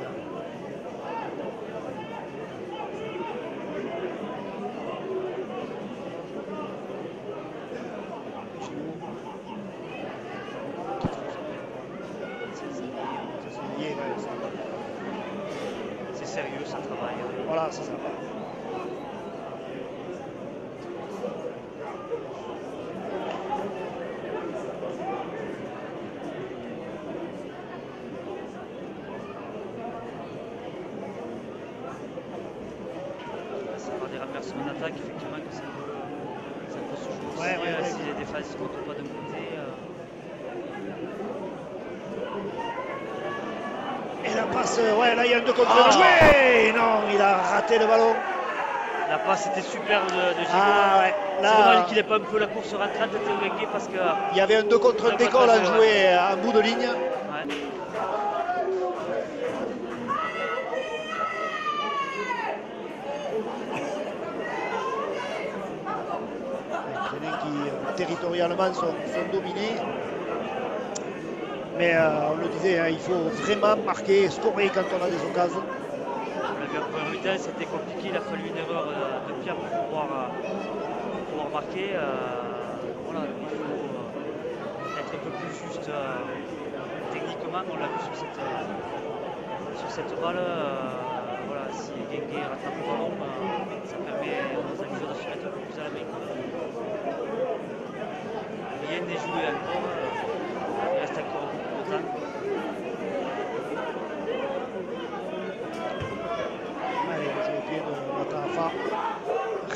C'est sérieux, ça travaille. Voilà, c'est ça. C'est par des renversements d'attaque, effectivement, que ça peut se jouer. Ouais, si les défenses ne comptent pas d'un côté. Et la passe, ouais, là il y a un 2 contre 1 joué. Non, il a raté le ballon. La passe était super de Gigot. Ah ouais, C'est là, dommage qu'il n'ait pas un peu la course rentrante de Théo Gengué parce que. il y avait un 2 contre 1 d'école à jouer en bout de ligne. Ouais. Les Fénins qui territorialement sont dominés. Mais on le disait, hein, il faut vraiment marquer, scorer quand on a des occasions. On l'a vu en première mi-temps, c'était compliqué, il a fallu une erreur de Pierre pour pouvoir marquer. Voilà, il faut être un peu plus juste techniquement, on l'a vu sur cette balle. Voilà, si Gengué rattrape le ballon, ça permet aux amis de se mettre un peu plus à la main. Rien n'est joué encore, il reste encore beaucoup de temps. Allez, le jeu au pied de Matafa,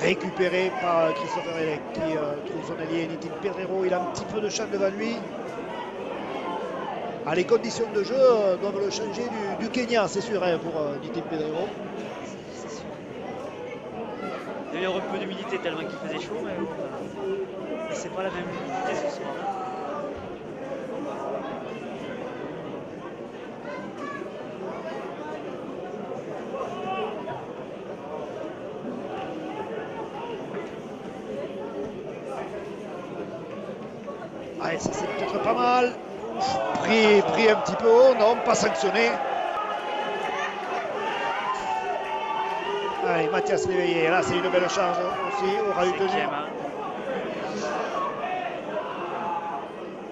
récupéré par Christopher Elec qui trouve son allié Nitin Pedrero. Il a un petit peu de champ devant lui. Ah, les conditions de jeu doivent le changer du Kenya, c'est sûr, hein, pour Nitin Pedrero. Il y a eu un peu d'humidité tellement qu'il faisait chaud, mais c'est pas la même humidité ce soir. Allez, ça c'est peut-être pas mal. Pris un petit peu haut, non, pas sanctionné. Allez, Mathias Léveillé, là c'est une belle charge aussi, aura eu tenu.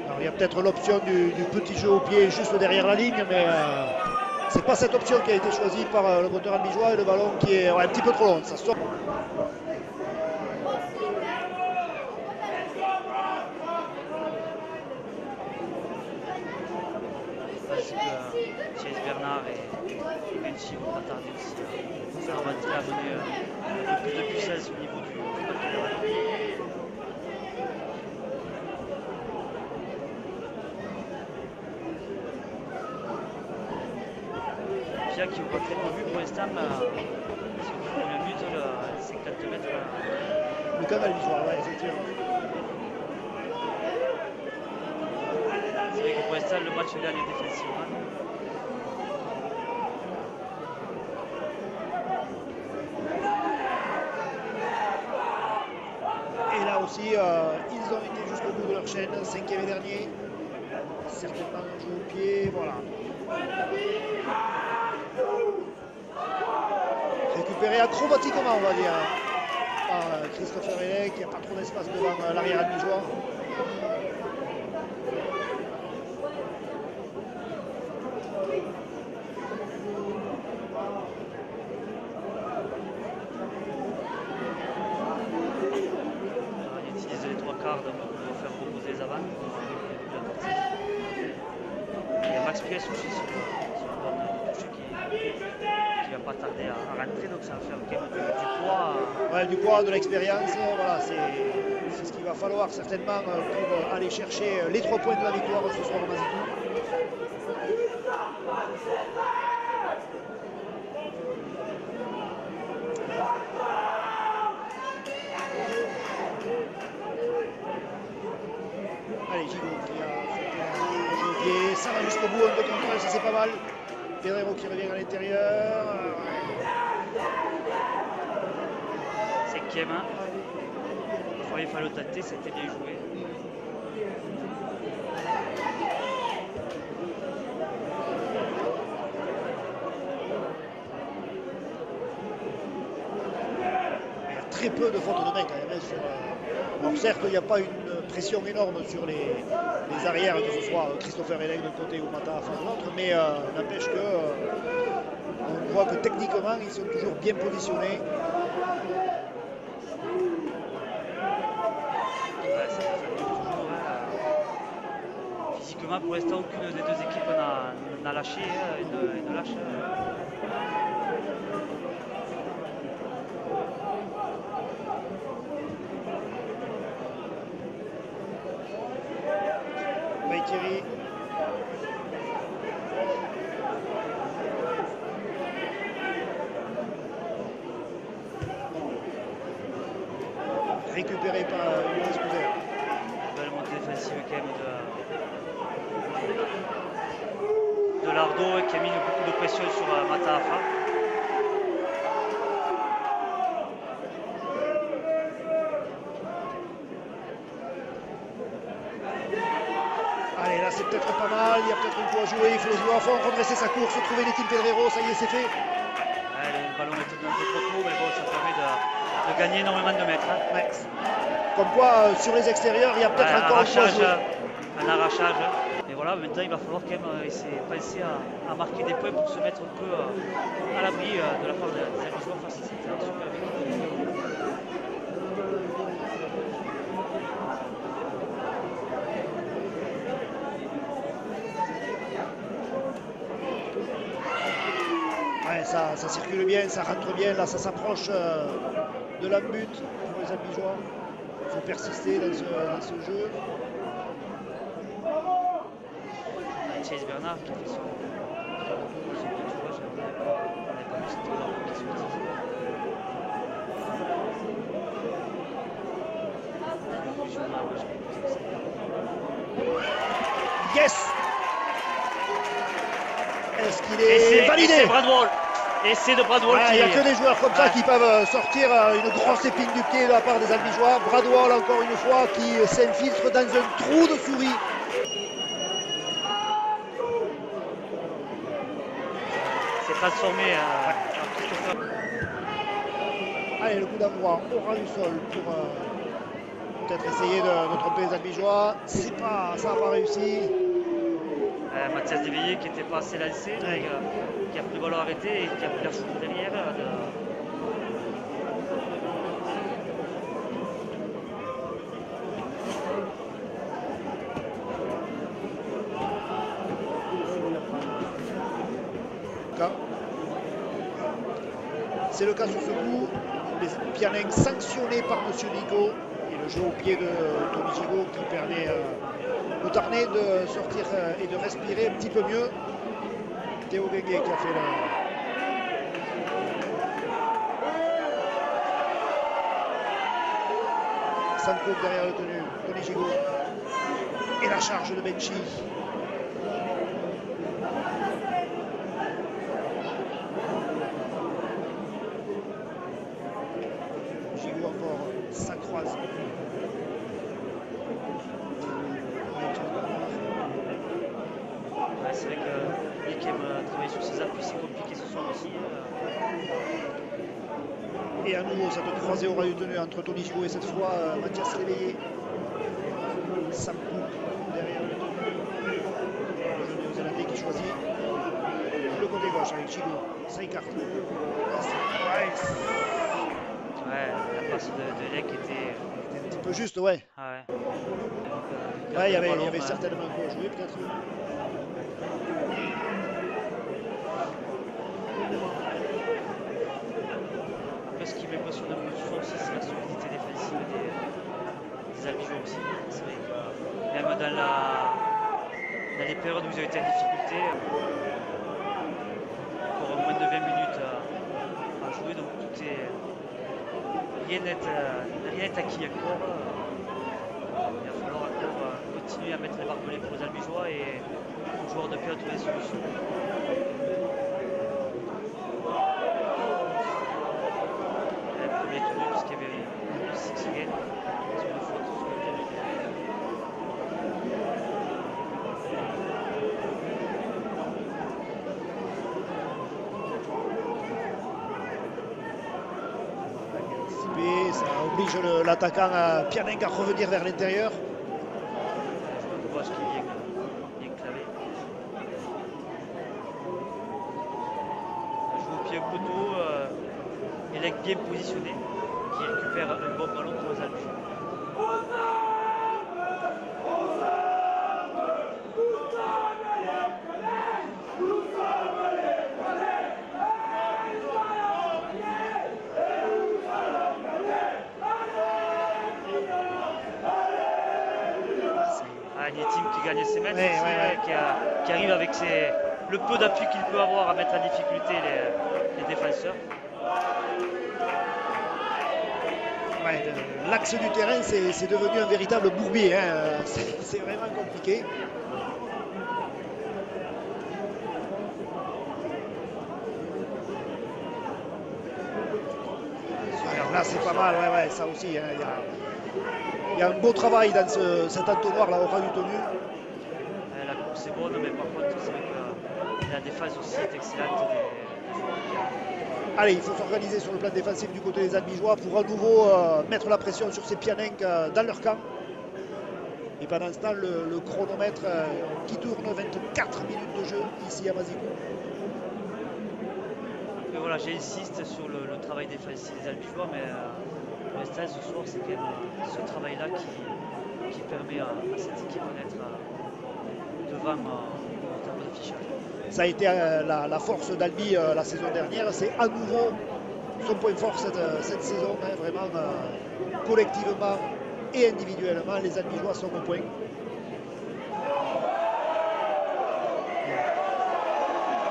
Alors, il y a peut-être l'option du petit jeu au pied juste derrière la ligne, mais c'est pas cette option qui a été choisie par le moteur albigeois et le ballon qui est un petit peu trop long. Ça sort. Chase Bernard et Benchi vont pas tarder aussi. Ça va amener un peu plus de puissance au niveau du Pia qui ouvre très bien vu pour l'instant. Si on fait une minute, 50 mètres. Le canal albigeois, ouais, effectivement. C'est vrai que pour l'instant, le match gagne défensivement. Et là aussi, ils ont été jusqu'au bout de leur chaîne, 5e et dernier. certainement un jeu au pied, voilà. Récupéré acrobatiquement, on va dire, par Christopher Elek, il n'y a pas trop d'espace devant l'arrière albigeois. Il utilise les trois quarts pour faire reposer les avants. Il y a Max Pies aussi sur le bord de touche qui va pas tarder à rentrer, donc ça va faire quand même du poids. Ouais, du poids, de l'expérience, voilà, c'est ce qu'il va falloir certainement pour aller chercher les 3 points de la victoire ce soir au Mazepin. Allez, Gigo qui a fait un jeu au pied, ça va jusqu'au bout, un peu contre ça c'est pas mal. Pedrero qui revient à l'intérieur. Cinquième. Il fallait le tenter, c'était bien joué. Il y a très peu de fautes de main quand même. Alors certes, il n'y a pas une pression énorme sur les arrières, que ce soit Christopher Elek d'un côté ou Mata Afa de l'autre, mais n'empêche que on voit que techniquement, ils sont toujours bien positionnés. Physiquement, pour l'instant, aucune des deux équipes n'a lâché, ne lâche. Thierry. Récupéré par Jonas Couder. Belle montée défensive quand même de Lardo qui a mis beaucoup de pression sur Mata Afa. Allez, là c'est peut-être pas mal, il y a peut-être un coup à jouer, il faut jouer à fond, redresser sa course, trouver Nitin Pedrero, ça y est, c'est fait. Allez, le ballon est un peu trop court, mais bon, ça permet de gagner énormément de mètres. Hein. Ouais. Comme quoi, sur les extérieurs, il y a peut-être encore un coup à jouer. Un arrachage. Et voilà, maintenant il va falloir quand même penser à marquer des points pour se mettre un peu à l'abri de la part des joueurs face à cette super équipe. Ouais, ça circule bien, ça rentre bien, là ça s'approche de la but pour les Albigeois. Il faut persister dans ce jeu. Chase Bernard qui fait son entourage, on n'avait pas vu cette ballon qui se utilise. Yes! Est-ce qu'il est validé? C'est Bradwell. Essai de Bradwell. Il n'y a que des joueurs comme ça qui peuvent sortir une grosse épine du pied de la part des Albigeois. Bradwell encore une fois qui s'infiltre dans un trou de souris. C'est transformé en Christopher. Allez, le coup d'envoi au ras du sol pour peut-être essayer de tromper les Albigeois. Ça n'a pas réussi. Mathias Deveillé qui n'était pas assez lancé, qui a pris le ballon arrêté et qui a pris la chute derrière. C'est le cas sur ce coup. Les Pianins sanctionnés par M. Nico. Et le jeu au pied de Tony Gigo qui permet au Tarnais de sortir et de respirer un petit peu mieux. Théo Gengue qui a fait Sanko derrière le tenu, Tony Gigo. Et la charge de Benchi. Gigo encore, ça croise. c'est vrai que lui qui aime travailler sur ses appuis, c'est compliqué ce soir aussi. Et à nouveau, cette croisée aura eu tenue entre Tony Gibaud et cette fois Mathias Léveillé. Sam Cook derrière le jeune néo-zélandais qui choisit le côté gauche avec Gibaud. Ça écarte. La passe de Elek était un petit peu juste, ouais. Il y avait certainement quoi jouer peut-être. Ce qui m'impressionne un peu souvent aussi, c'est la solidité défensive des Albigeois aussi. C'est vrai que même dans les périodes où ils ont été en difficulté, pour moins de 20 minutes à jouer, donc rien n'est acquis encore. Il va falloir encore continuer à mettre les barbelés pour les Albigeois et aux joueurs de pied à trouver des solutions. Ça oblige l'attaquant Pianeng à revenir vers l'intérieur. Gauche qui est bien clavé. Il joue au pied au poteau. Elek bien positionné, qui récupère un bon ballon pour les Albigeois. Nietim qui gagne ses mètres, qui arrive avec le peu d'appui qu'il peut avoir à mettre en difficulté les défenseurs. L'axe du terrain, c'est devenu un véritable bourbier. Hein. C'est vraiment compliqué. Là, c'est pas mal, ça aussi. Hein. Il y a un beau travail dans cet entonnoir là aura du tenu. La course est bonne, mais par contre, c'est vrai que la défense aussi est excellente. Allez, il faut s'organiser sur le plan défensif du côté des Albigeois pour à nouveau mettre la pression sur ces Pianeng dans leur camp. Et pendant ce temps, le chronomètre qui tourne, 24 minutes de jeu ici à Mazigou. Après voilà, j'insiste sur le travail défensif des Albigeois, mais pour l'instant ce soir c'est quand même ce travail-là qui permet à cette équipe d'être devant en termes d'affichage. Ça a été la force d'Albi la saison dernière, c'est à nouveau son point fort cette saison, hein, vraiment collectivement et individuellement, les Albigeois sont au point.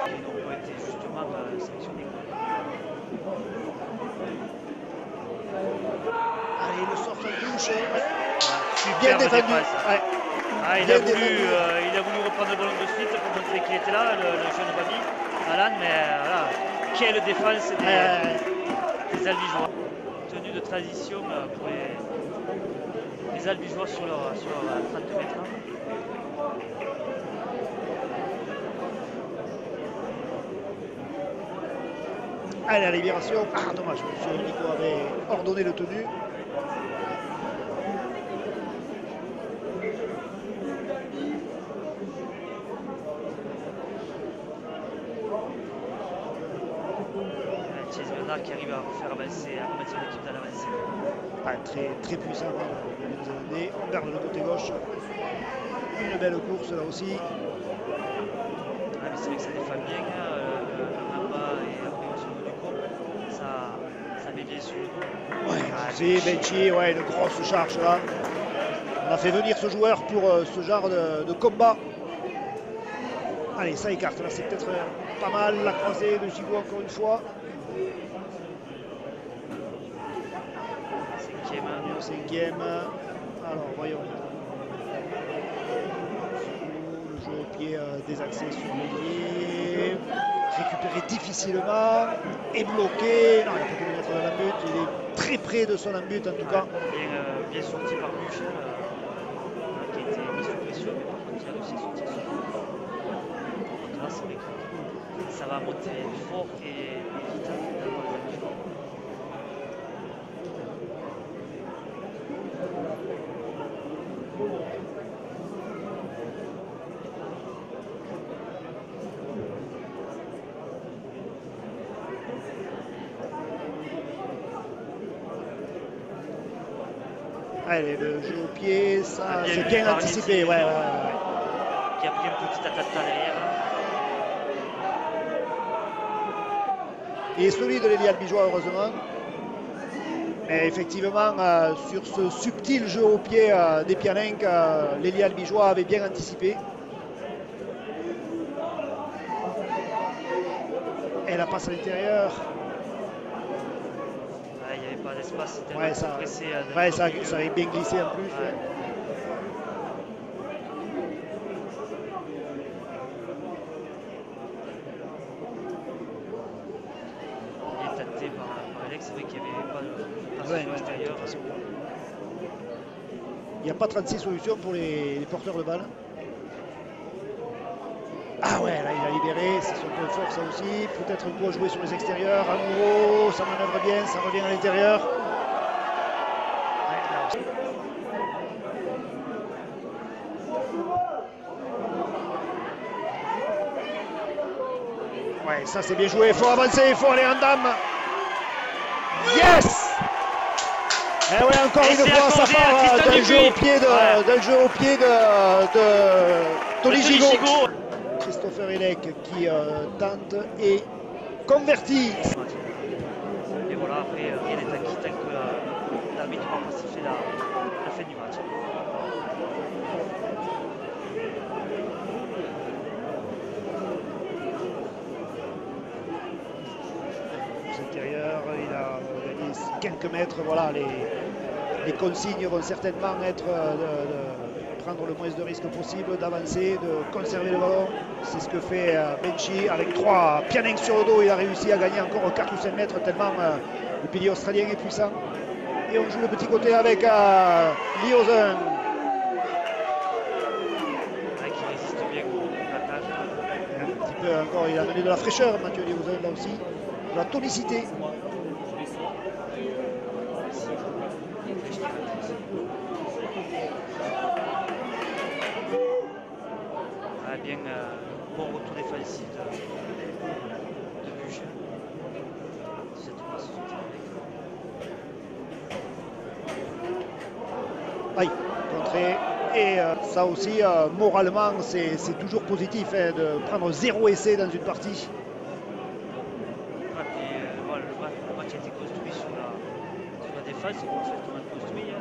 Ils n'ont pas été justement sélectionnés. Allez, le sort en touche. Bien défendu. Il a voulu reprendre le ballon de suite pour montrer qu'il était là, le jeune Babi, Alan, mais voilà, quelle défense des Albigeois. Tenue de transition pour les Albigeois sur leur 30 mètres. Allez, la libération. Ah, dommage, M. Nico avait ordonné le tenu. Qui arrive à faire avancer, à remettre l'équipe dans l'avancée. Très puissant. On garde le côté gauche. Une belle course là aussi. Mais c'est vrai que ça défend bien. En bas et après sur le haut du corps, ça met bien sur le dos. C'est Benchi, une grosse charge là. On a fait venir ce joueur pour ce genre de combat. Allez, ça écarte. Là, c'est peut-être pas mal. La croisée de Gibaud encore une fois. Cinquième. Alors, voyons. Le jeu au pied désaxé sur l'ailier. Récupéré difficilement. Et bloqué. Non, il n'a pas pu le mettre dans la butte. Il est très près de son but en tout cas. Bien sorti par Buch, qui a été mis sous pression, mais par contre, il a réussi à sortir. va monter fort et vite dans les Albigeois. Allez, le jeu au pied, ça Bien c'est vu bien par anticipé. Lindsay, Ouais. qui a pris une petite attaque derrière. Il est solide l'ailier albigeois, heureusement. Mais effectivement, sur ce subtil jeu au pied des Pianenques, l'ailier albigeois avait bien anticipé. Et la passe à l'intérieur. Il n'y avait pas d'espace, c'était Ouais, ça avait bien glissé en plus. Ouais. Il est tenté par Alex, c'est vrai qu'il n'y avait pas de passe Ouais, sur l'extérieur. Il n'y a pas 36 solutions pour les porteurs de balle. Ah ouais, là il a libéré, c'est son point fort ça aussi. Peut-être un coup à jouer sur les extérieurs. À nouveau, ça manœuvre bien, ça revient à l'intérieur. Ouais, ça c'est bien joué, il faut avancer, il faut aller en dame. Yes! Et ouais, encore une fois, ça part d'un jeu au pied de Tony Gigot. Christopher Elek qui tente et convertit. Et voilà, après, rien n'est acquis tant que l'arbitre va pas siffler la fin du match. Aux intérieurs, il a gagné quelques mètres. Voilà, les consignes vont certainement être de prendre le moins de risques possible, d'avancer, de conserver le ballon. C'est ce que fait Benchi avec 3 Pianenques sur le dos. Il a réussi à gagner encore 4 ou 5 mètres tellement le pilier australien est puissant. Et on joue le petit côté avec Liozen. Qui résiste bien au plaquage. Un petit peu encore, il a donné de la fraîcheur, Mathieu Liozen, là aussi. De la tonicité. Bien bon retour défensif de Buche. Cette passe Aïe, contré. Et ça aussi, moralement, c'est toujours positif hein, de prendre 0 essai dans une partie. Voilà, le match a été construit sur la défense, c'est parfaitement construit.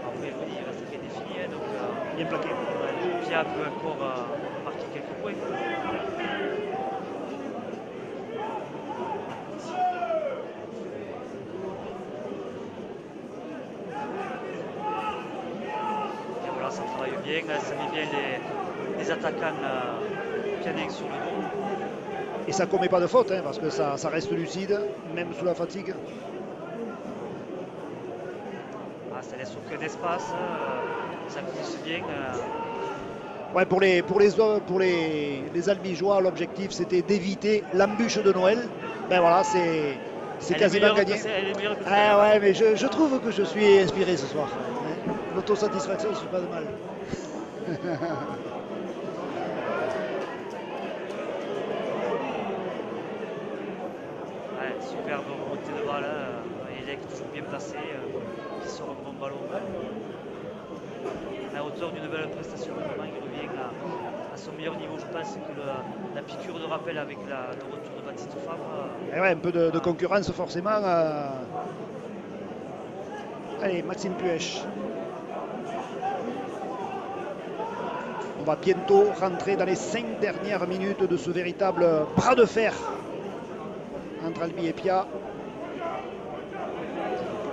Après, il reste rien défini, donc bien plaqué. Pia peut encore marquer quelques points. Et voilà, ça travaille bien, ça met bien les attaquants Pianenques sur le dos. Et ça commet pas de faute, hein, parce que ça reste lucide, même sous la fatigue. Ça laisse aucun espace, ça glisse bien. Ouais, pour les Albigeois, l'objectif c'était d'éviter l'embûche de Noël. Ben voilà, c'est quasiment gagné. Ah ouais, mais je trouve que je suis inspiré ce soir. Hein. L'autosatisfaction ne fait pas de mal. Ouais, superbe remontée de balle. Elek toujours bien placé, qui sort un bon ballon. À hauteur d'une belle prestation, vraiment, il revient à son meilleur niveau. Je pense que la piqûre de rappel avec le retour de Baptiste Fabre. Et ouais, un peu de concurrence forcément. Allez, Maxime Puech. On va bientôt rentrer dans les 5 dernières minutes de ce véritable bras de fer entre Albi et Pia.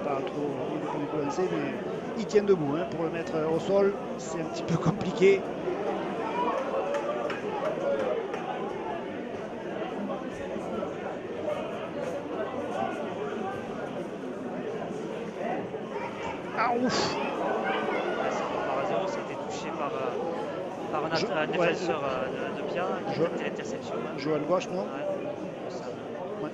Pas trop lancer, mais il tient debout hein, pour le mettre au sol. C'est un petit peu compliqué. Ah ouf! Ça part à 0, ça a été touché par par un défenseur de Pia qui a été l'interception. Joël Gouache, non? Ouais.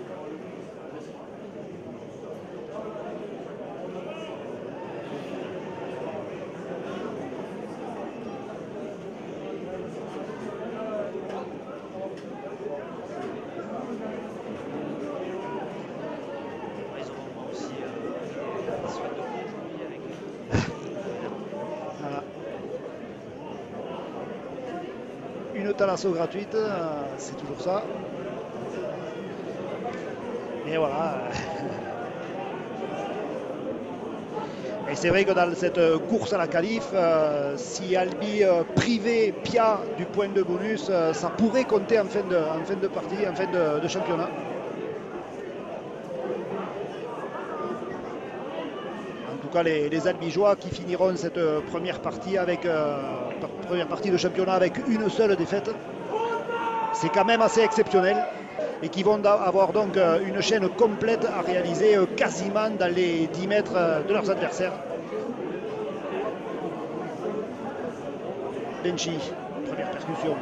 Ils auront aussi des soins de cours aujourd'hui avec. Voilà. Une thalasso gratuite, c'est toujours ça. Et voilà. Et c'est vrai que dans cette course à la qualif, si Albi privait Pia du point de bonus, ça pourrait compter en fin de partie, en fin de championnat. En tout cas, les Albigeois qui finiront cette première partie de championnat avec une seule défaite, c'est quand même assez exceptionnel. Et qui vont avoir donc une chaîne complète à réaliser quasiment dans les 10 mètres de leurs adversaires. Benchi, première percussion.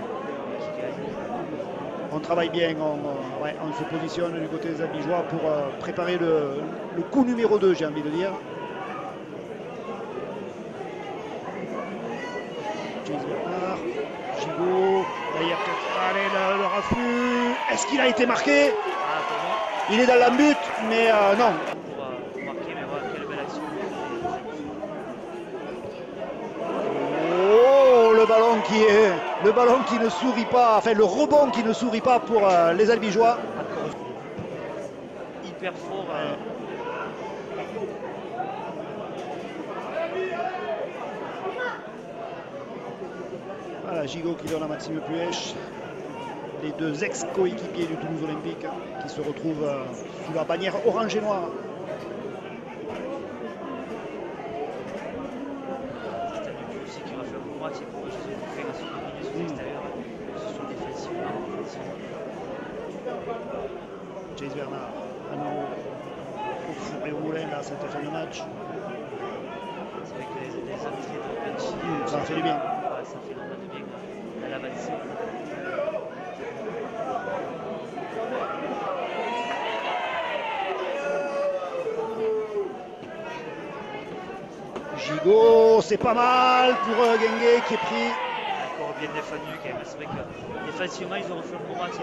On travaille bien, on se positionne du côté des Albigeois pour préparer le coup numéro 2, j'ai envie de dire. Chase Bernard, Gigot, là il y a peut-être le raffut. Est-ce qu'il a été marqué? Il est dans la but, mais non. Pour marquer, mais voilà, quelle belle action. Oh, le ballon qui ne sourit pas, enfin le rebond qui ne sourit pas pour les Albigeois. Hyper fort. Voilà, Gigot qui donne à Maxime Puech. Les deux ex-coéquipiers du Toulouse Olympique qui se retrouvent sous la bannière orange et noire. C'est un but aussi qui aura fait un bon match pour eux. Ils ont fait la seconde ligne sur l'extérieur. Ce sont défensivement. Chase Bernard, à nouveau au four et au moulin là, cette fin de match. C'est vrai que les entrées de Benchi, Ça fait du bien. Ouais, ça fait vraiment du bien à l'avancée. Gigot, c'est pas mal pour Guinguet qui est pris. Encore bien défendu quand même. C'est vrai que défensivement, ils ont refait un bon match.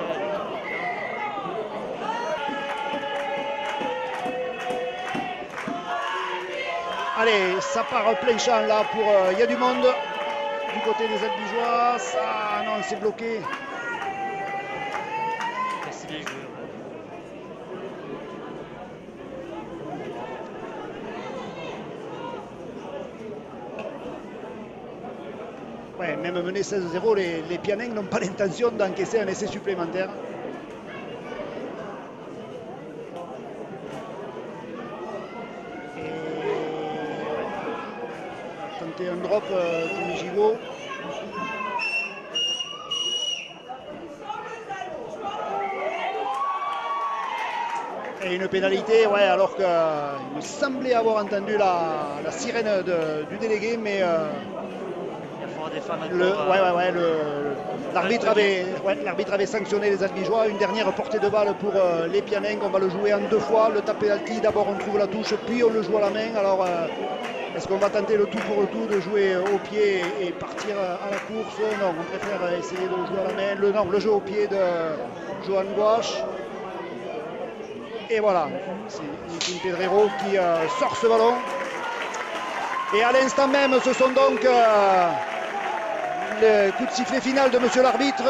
Allez, ça part plein champ là pour. Il y a du monde du côté des Albigeois. Ça, non, c'est bloqué. C'est bien joué. Ouais, même mené 16-0, les Pianins n'ont pas l'intention d'encaisser un essai supplémentaire. Et tenter un drop de Gigot. Et une pénalité, ouais, alors qu'il me semblait avoir entendu la sirène du délégué, mais l'arbitre avait sanctionné les Albigeois. Une dernière portée de balle pour les Pianins. On va le jouer en deux fois. Le taper penalty, d'abord on trouve la touche, puis on le joue à la main. Alors est-ce qu'on va tenter le tout pour le tout de jouer au pied et partir à la course? Non, on préfère essayer de le jouer à la main. Le jeu au pied de Johan Gouache. Et voilà, c'est Nitin Pedrero qui sort ce ballon. Et à l'instant même, ce sont donc le coup de sifflet final de monsieur l'arbitre